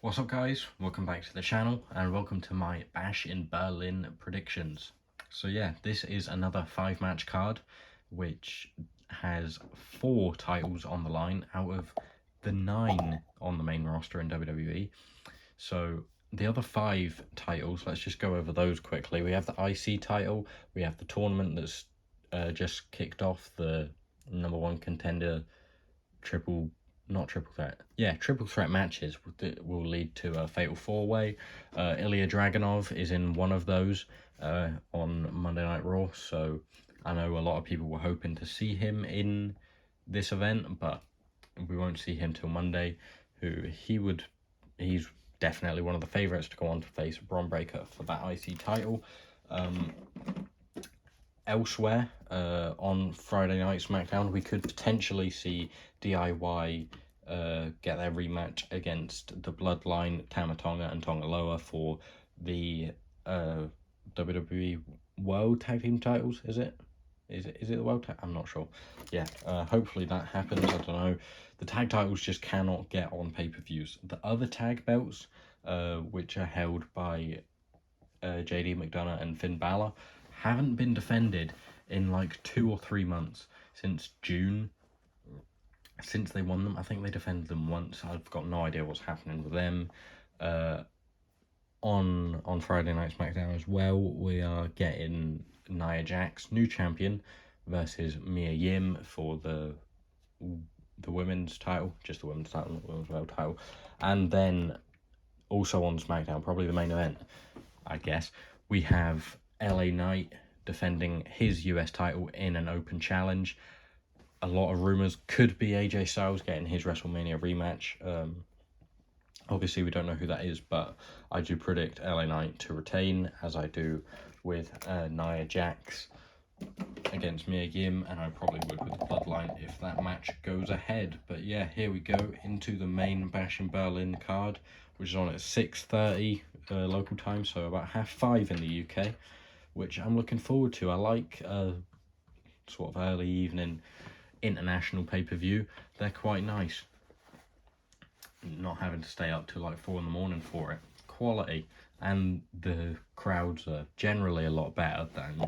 What's up guys, welcome back to the channel and welcome to my Bash in Berlin predictions. So yeah, this is another 5-match card which has 4 titles on the line out of the 9 on the main roster in WWE. So the other 5 titles, let's just go over those quickly. We have the IC title, we have the tournament that's just kicked off, the number 1 contender triple threat matches that will lead to a fatal 4-way. Ilya Dragunov is in one of those on Monday Night Raw, so I know a lot of people were hoping to see him in this event, but we won't see him till Monday. He's definitely one of the favorites to go on to face Bron Breakker for that IC title. Elsewhere, on Friday Night SmackDown, we could potentially see DIY get their rematch against the Bloodline, Tama Tonga and Tonga Loa for the WWE World Tag Team titles. Is it the World Tag? I'm not sure. Yeah, hopefully that happens. I don't know. The tag titles just cannot get on pay-per-views. The other tag belts, which are held by JD McDonough and Finn Balor, haven't been defended in like 2 or 3 months since June. Since they won them, I think they defended them once. I've got no idea what's happening with them. On Friday Night SmackDown as well, we are getting Nia Jax, new champion, versus Mia Yim for the women's title, just the women's title, not the women's world title. And then also on SmackDown, probably the main event, I guess, we have LA Knight defending his US title in an open challenge. A lot of rumours could be AJ Styles getting his WrestleMania rematch. Obviously, we don't know who that is, but I do predict LA Knight to retain, as I do with Nia Jax against Mia Yim, and I probably would with the Bloodline if that match goes ahead. But yeah, here we go into the main Bash in Berlin card, which is on at 6:30 local time, so about 5:30 in the UK, which I'm looking forward to. I like sort of early evening international pay-per-view. They're quite nice. Not having to stay up till like 4 in the morning for it. Quality. And the crowds are generally a lot better than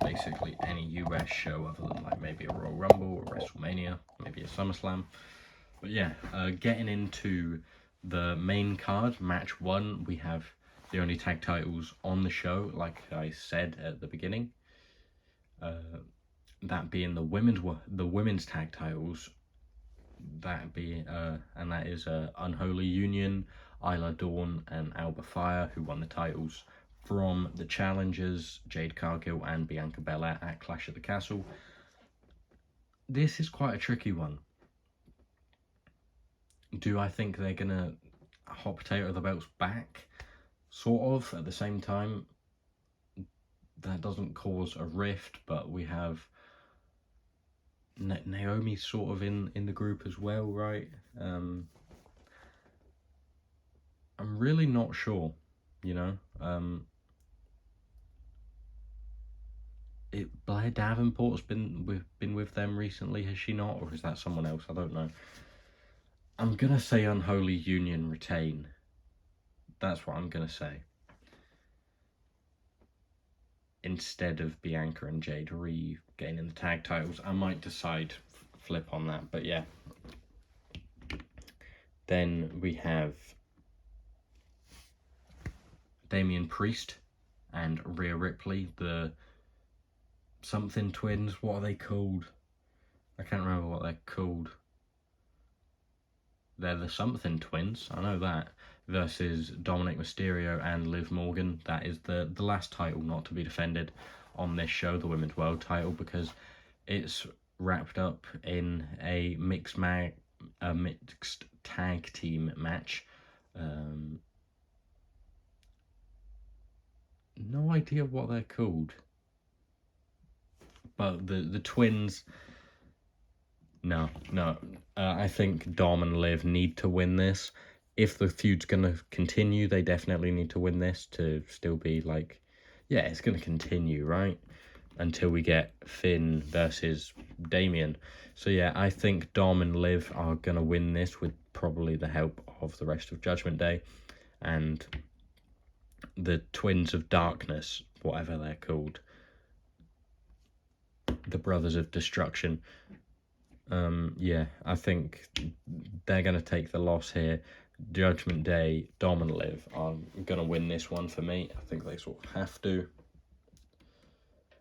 basically any US show other than like maybe a Royal Rumble or WrestleMania, maybe a SummerSlam. But yeah, getting into the main card, match 1, we have the only tag titles on the show, like I said at the beginning. That being the women's tag titles. That be and that is Unholy Union, Isla Dawn and Alba Fire, who won the titles from the challengers Jade Cargill and Bianca Belair at Clash at the Castle. This is quite a tricky one. Do I think they're gonna hot potato the belts back? Sort of. At the same time, that doesn't cause a rift, but we have Naomi sort of in the group as well, right? I'm really not sure, you know. Blair Davenport's been with them recently, has she not, or is that someone else? I don't know. I'm gonna say Unholy Union retain. That's what I'm gonna say. Instead of Bianca and Jade regaining the tag titles, I might decide flip on that, but yeah. Then we have Damian Priest and Rhea Ripley, the something twins. What are they called? I can't remember what they're called. They're the something twins, I know that, versus Dominic Mysterio and Liv Morgan. That is the last title not to be defended on this show, the Women's World title, because it's wrapped up in a mixed tag team match. No idea what they're called, but the twins. No. I think Dom and Liv need to win this. If the feud's going to continue, they definitely need to win this to still be like, yeah, it's going to continue, right? Until we get Finn versus Damian. So yeah, I think Dom and Liv are going to win this with probably the help of the rest of Judgment Day and the Twins of Darkness, whatever they're called, the Brothers of Destruction. Yeah, I think they're going to take the loss here. Judgment Day, Dom and Liv are going to win this one for me. I think they sort of have to.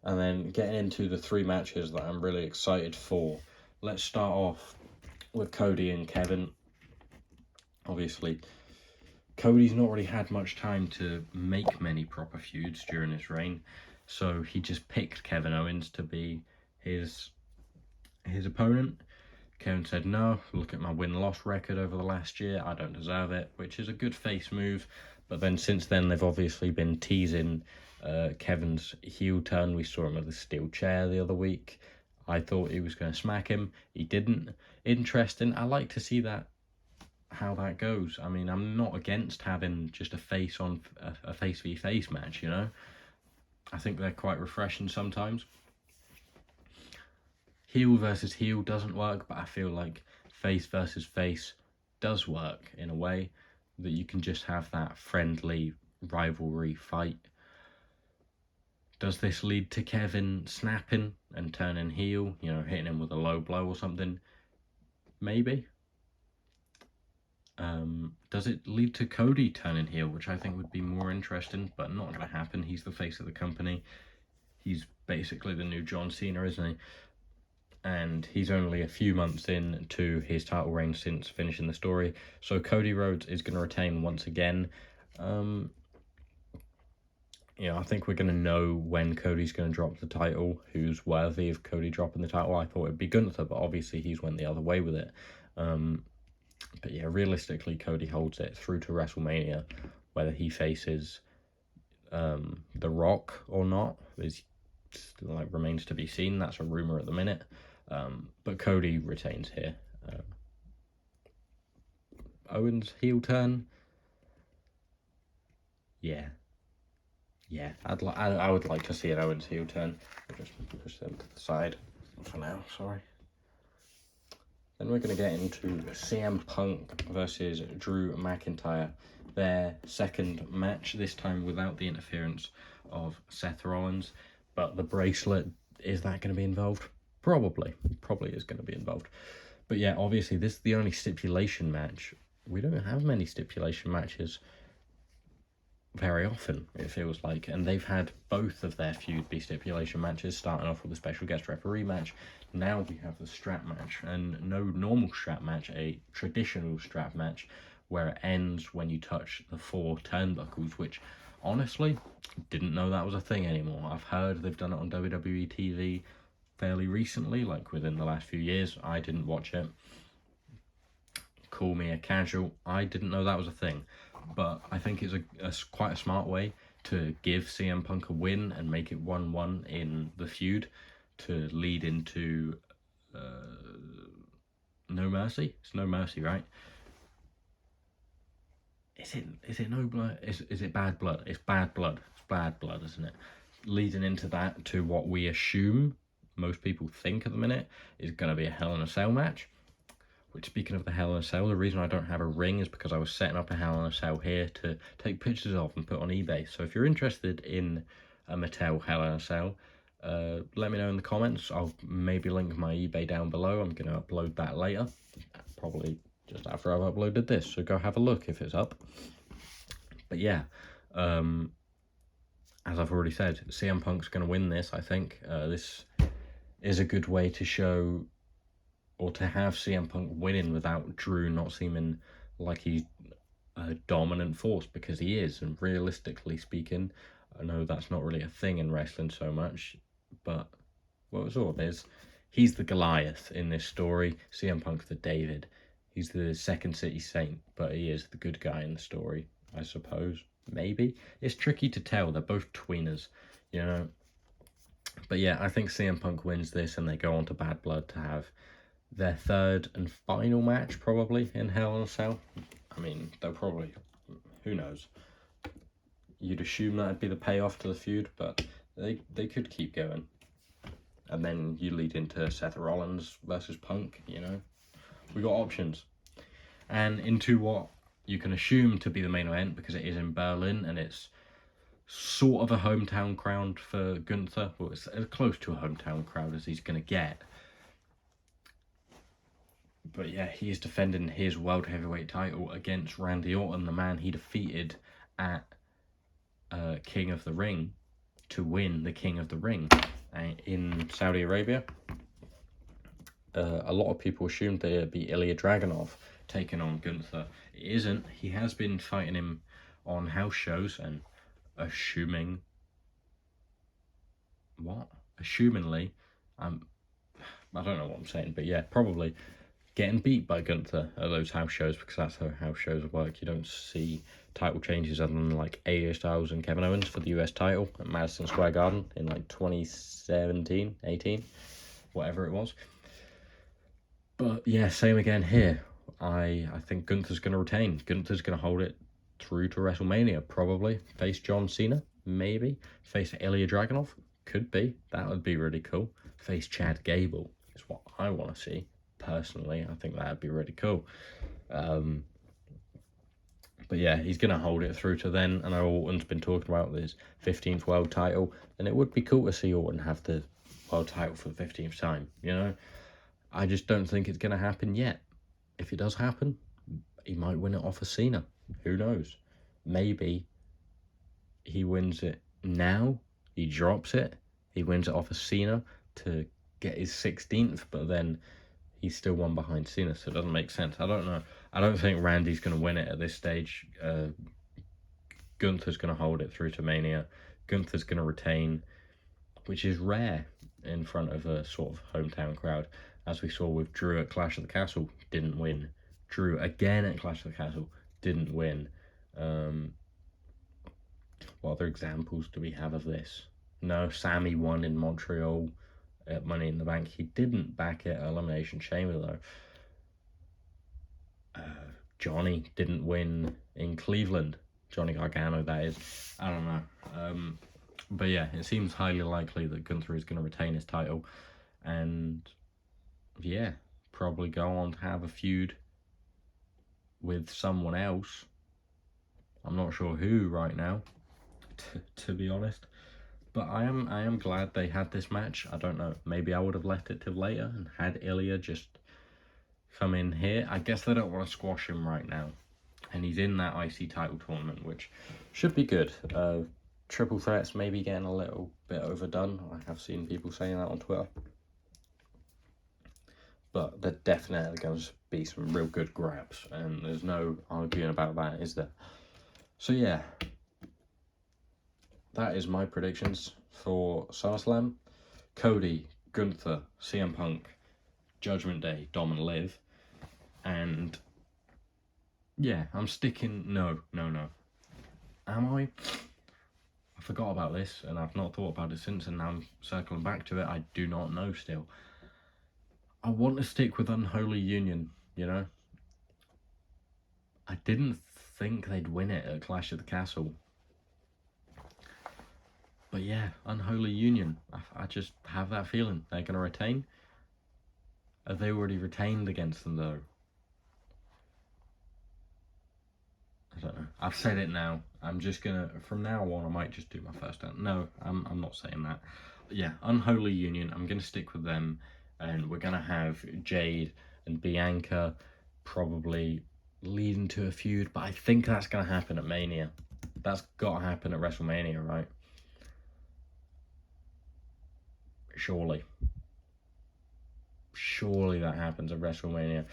And then getting into the 3 matches that I'm really excited for. Let's start off with Cody and Kevin. Obviously, Cody's not really had much time to make many proper feuds during his reign, so he just picked Kevin Owens to be his opponent. Kevin said, no, look at my win-loss record over the last year, I don't deserve it, which is a good face move. But then since then, they've obviously been teasing Kevin's heel turn. We saw him with the steel chair the other week. I thought he was going to smack him. He didn't. Interesting. I like to see that, how that goes. I mean, I'm not against having just a face v face match, you know. I think they're quite refreshing sometimes. Heel versus heel doesn't work, but I feel like face versus face does work in a way that you can just have that friendly rivalry fight. Does this lead to Kevin snapping and turning heel, you know, hitting him with a low blow or something? Maybe. Does it lead to Cody turning heel, which I think would be more interesting, but not going to happen. He's the face of the company. He's basically the new John Cena, isn't he? And he's only a few months into his title reign since finishing the story. So Cody Rhodes is going to retain once again. I think we're going to know when Cody's going to drop the title, who's worthy of Cody dropping the title. I thought it'd be Gunther, but obviously he's went the other way with it. But yeah, realistically, Cody holds it through to WrestleMania. Whether he faces The Rock or not is remains to be seen. That's a rumor at the minute. But Cody retains here. Owens heel turn. Yeah, I would like to see an Owens heel turn. I'll just push them to the side for now. Sorry. Then we're going to get into CM Punk versus Drew McIntyre. Their second match, this time without the interference of Seth Rollins. But the bracelet, is that going to be involved? Probably is going to be involved. But yeah, obviously this is the only stipulation match. We don't have many stipulation matches very often, it feels like, and they've had both of their feud be stipulation matches, starting off with a special guest referee match. Now we have the strap match, and no normal strap match, a traditional strap match where it ends when you touch the 4 turnbuckles, which honestly didn't know that was a thing anymore. I've heard they've done it on WWE TV fairly recently, like within the last few years. I didn't watch it. Call me a casual. I didn't know that was a thing. But I think it's quite a smart way to give CM Punk a win and make it 1-1 in the feud to lead into No Mercy. It's No Mercy, right? Is it No Blood? Is it Bad Blood? It's Bad Blood. It's Bad Blood, isn't it? Leading into that to what we assume, most people think at the minute, is going to be a Hell in a Cell match. Which, speaking of the Hell in a Cell, the reason I don't have a ring is because I was setting up a Hell in a Cell here to take pictures of and put on eBay. So if you're interested in a Mattel Hell in a Cell, let me know in the comments. I'll maybe link my eBay down below. I'm going to upload that later, probably just after I've uploaded this. So go have a look if it's up. But yeah, as I've already said, CM Punk's going to win this, I think. This is a good way to show, or to have CM Punk winning without Drew not seeming like he's a dominant force, because he is. And realistically speaking, I know that's not really a thing in wrestling so much, but what it sort of is, he's the Goliath in this story. CM Punk's the David. He's the Second City Saint, but he is the good guy in the story, I suppose. Maybe. It's tricky to tell. They're both tweeners, you know. But yeah, I think CM Punk wins this and they go on to Bad Blood to have their third and final match, probably, in Hell in a Cell. I mean, they'll probably, who knows? You'd assume that'd be the payoff to the feud, but they could keep going. And then you lead into Seth Rollins versus Punk, you know? We got options. and into what you can assume to be the main event, because it is in Berlin and it's sort of a hometown crowd for Gunther. Well, it's as close to a hometown crowd as he's going to get. But yeah, he is defending his World Heavyweight title against Randy Orton, the man he defeated at King of the Ring to win the King of the Ring in Saudi Arabia. A lot of people assumed that it'd be Ilya Dragunov taking on Gunther. It isn't. He has been fighting him on house shows, and assumingly, I don't know what I'm saying, but yeah, probably getting beat by Gunther at those house shows, because that's how house shows work. You don't see title changes other than like AJ Styles and Kevin Owens for the US title at Madison Square Garden in like 2017, 18, whatever it was. But yeah, same again here. I think Gunther's going to retain. Gunther's going to hold it through to WrestleMania, probably. Face John Cena, maybe. Face Ilya Dragunov, could be. That would be really cool. Face Chad Gable is what I want to see. Personally, I think that would be really cool. But yeah, he's going to hold it through to then. And Orton's been talking about his 15th world title, and it would be cool to see Orton have the world title for the 15th time, you know? I just don't think it's going to happen yet. If it does happen, he might win it off of Cena. Who knows? Maybe he wins it now, he drops it, he wins it off of Cena to get his 16th, but then he's still one behind Cena, so it doesn't make sense. I don't know. I don't think Randy's going to win it at this stage. Gunther's going to hold it through to Mania. Gunther's going to retain, which is rare in front of a sort of hometown crowd. As we saw with Drew at Clash of the Castle, didn't win. Drew again at Clash of the Castle, didn't win. What other examples do we have of this? No, Sammy won in Montreal at Money in the Bank. He didn't back it at Elimination Chamber, though. Johnny didn't win in Cleveland. Johnny Gargano, that is. I don't know. But yeah, it seems highly likely that Gunther is going to retain his title. And yeah, probably go on to have a feud with someone else. I'm not sure who right now, to be honest. But I am glad they had this match. I don't know, maybe I would have left it till later and had Ilya just come in here. I guess they don't want to squash him right now. And he's in that IC title tournament, which should be good. Triple threats maybe getting a little bit overdone. I have seen people saying that on Twitter. But there's definitely going to be some real good grabs, and there's no arguing about that, is there? So yeah, that is my predictions for SummerSlam. Cody, Gunther, CM Punk, Judgment Day, Dom and Liv. And yeah, I'm sticking... No. Am I? I forgot about this, and I've not thought about it since, and now I'm circling back to it. I do not know still. I want to stick with Unholy Union, you know? I didn't think they'd win it at Clash of the Castle. But yeah, Unholy Union. I just have that feeling they're going to retain. Have they already retained against them, though? I don't know. I've said it now. I'm just going to... From now on, I might just do my first down. No, I'm not saying that. Yeah, Unholy Union. I'm going to stick with them. And we're going to have Jade and Bianca probably leading to a feud. But I think that's going to happen at Mania. That's got to happen at WrestleMania, right? Surely that happens at WrestleMania.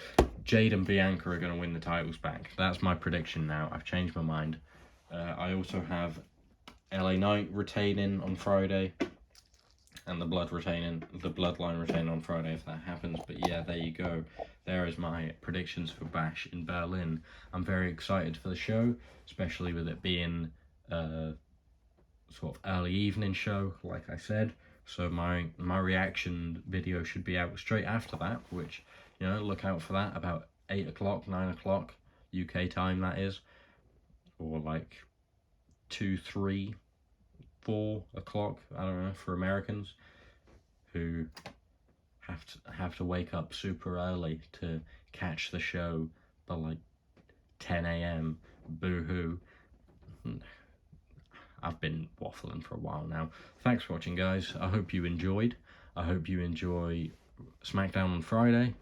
Jade and Bianca are going to win the titles back. That's my prediction now. I've changed my mind. I also have LA Knight retaining on Friday. And the Bloodline retaining on Friday if that happens. But yeah, there you go. There is my predictions for Bash in Berlin. I'm very excited for the show, especially with it being a sort of early evening show, like I said. So my reaction video should be out straight after that, which, you know, look out for that about 8 o'clock, 9 o'clock UK time, that is. Or like 2, 3, 4 o'clock, I don't know, for Americans who have to wake up super early to catch the show. But like 10 a.m. Boo-hoo. I've been waffling for a while now. Thanks for watching, guys. I hope you enjoyed. I hope you enjoy SmackDown on Friday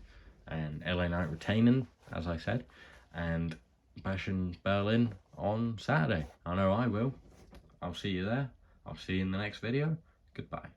and LA Knight retaining, as I said, and Bash in Berlin on Saturday. I know I will. I'll see you there. I'll see you in the next video. Goodbye.